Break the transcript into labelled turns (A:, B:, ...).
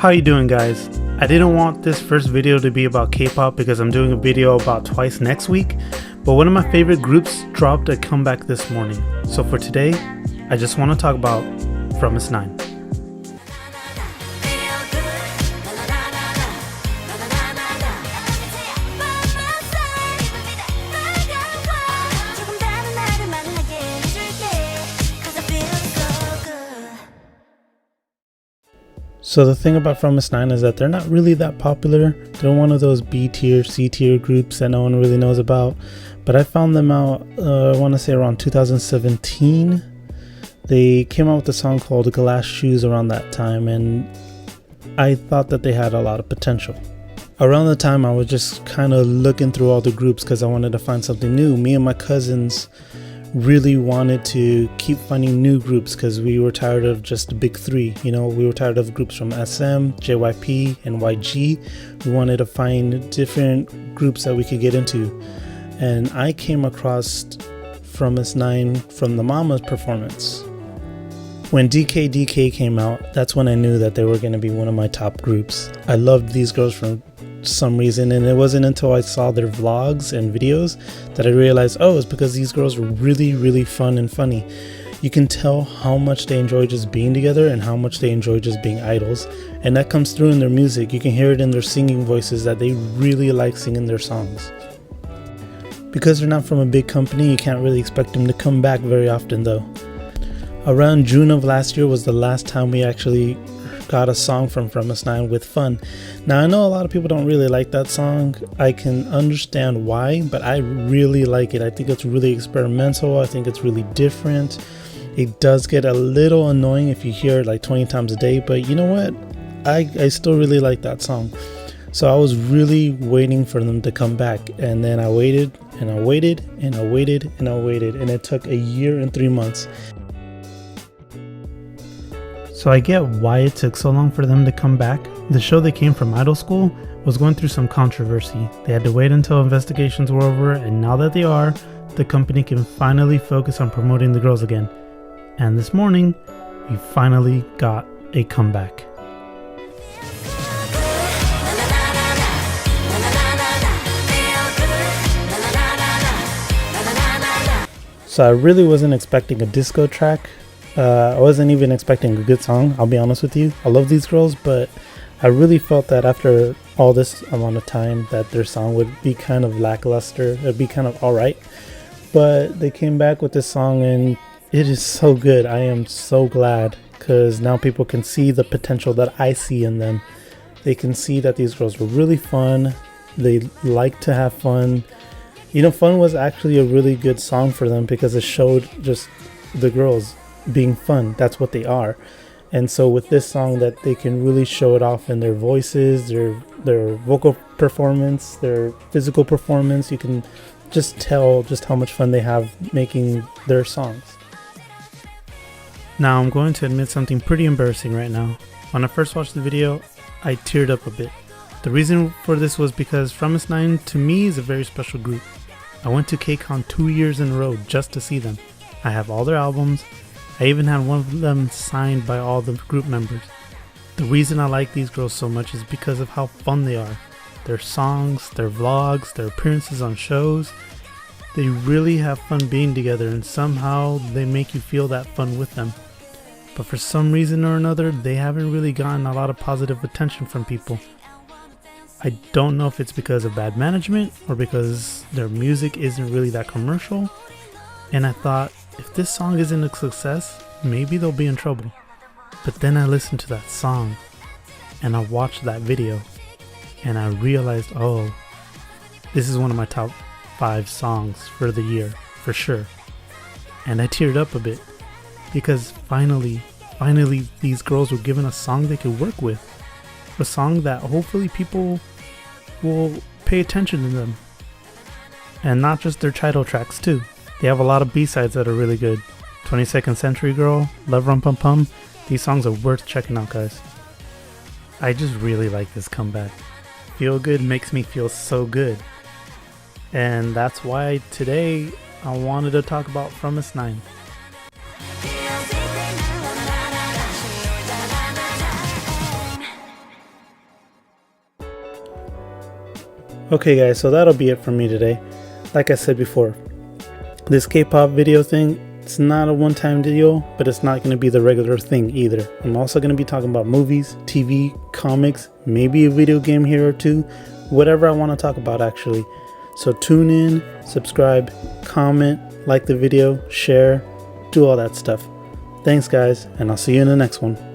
A: How you doing, guys? I didn't want this first video to be about K-pop because I'm doing a video about Twice next week, but one of my favorite groups dropped a comeback this morning. So for today, I just want to talk about Fromisnain. So the thing about Fromisnain is that they're not really that popular. They're one of those B tier, C tier groups that no one really knows about. But I found them out, I want to say around 2017. They came out with a song called Glass Shoes around that time, and I thought that they had a lot of potential. Around the time I was just kind of looking through all the groups because I wanted to find something new. Me and my cousins really wanted to keep finding new groups because we were tired of just the big three. You know, we were tired of groups from SM, JYP, and YG. We wanted to find different groups that we could get into. And I came across Fromisnain from the Mama's performance. When DK came out, that's when I knew that they were going to be one of my top groups. I loved these girls for some reason, and it wasn't until I saw their vlogs and videos that I realized, oh, it's because these girls were really fun and funny. You can tell how much they enjoy just being together and how much they enjoy just being idols, and that comes through in their music. You can hear it in their singing voices that they really like singing their songs. Because they're not from a big company, you can't really expect them to come back very often though. Around June of last year was the last time we actually got a song from Fromisnain with Fun. Now I know a lot of people don't really like that song. I can understand why, but I really like it. I think it's really experimental. I think it's really different. It does get a little annoying if you hear it like 20 times a day, but you know what? I still really like that song. So I was really waiting for them to come back, and then I waited and I waited and I waited and I waited, and it took a year and 3 months. So I get why it took so long for them to come back. The show they came from, Idol School, was going through some controversy. They had to wait until investigations were over, and now that they are, the company can finally focus on promoting the girls again. And this morning, we finally got a comeback. So I really wasn't expecting a disco track. I wasn't even expecting a good song, I'll be honest with you. I love these girls, but I really felt that after all this amount of time that their song would be kind of lackluster. It'd be kind of alright. But they came back with this song and it is so good. I am so glad because now people can see the potential that I see in them. They can see that these girls were really fun. They like to have fun. You know, Fun was actually a really good song for them because it showed just the girls being fun. That's what they are. And so with this song, that they can really show it off in their voices, their vocal performance, their physical performance. You can just tell just how much fun they have making their songs. Now I'm going to admit something pretty embarrassing right now. When I first watched the video, I teared up a bit. The reason for this was because Fromisnain to me is a very special group. I went to KCON 2 years in a row just to see them. I have all their albums. I even had one of them signed by all the group members. The reason I like these girls so much is because of how fun they are. Their songs, their vlogs, their appearances on shows. They really have fun being together, and somehow they make you feel that fun with them. But for some reason or another, they haven't really gotten a lot of positive attention from people. I don't know if it's because of bad management or because their music isn't really that commercial. And I thought, if this song isn't a success, maybe they'll be in trouble. But then I listened to that song and I watched that video and I realized, oh, this is one of my top 5 songs for the year, for sure. And I teared up a bit because finally these girls were given a song they could work with. A song that hopefully people will pay attention to them. And not just their title tracks too. They have a lot of B-sides that are really good. 22nd Century Girl, Love Rum Pum Pum. These songs are worth checking out, guys. I just really like this comeback. Feel Good makes me feel so good. And that's why today I wanted to talk about Fromisnain. Okay guys, so that'll be it for me today. Like I said before, this K-pop video thing, it's not a one-time deal, but it's not going to be the regular thing either. I'm also going to be talking about movies, TV, comics, maybe a video game here or two, whatever I want to talk about actually. So tune in, subscribe, comment, like the video, share, do all that stuff. Thanks guys, and I'll see you in the next one.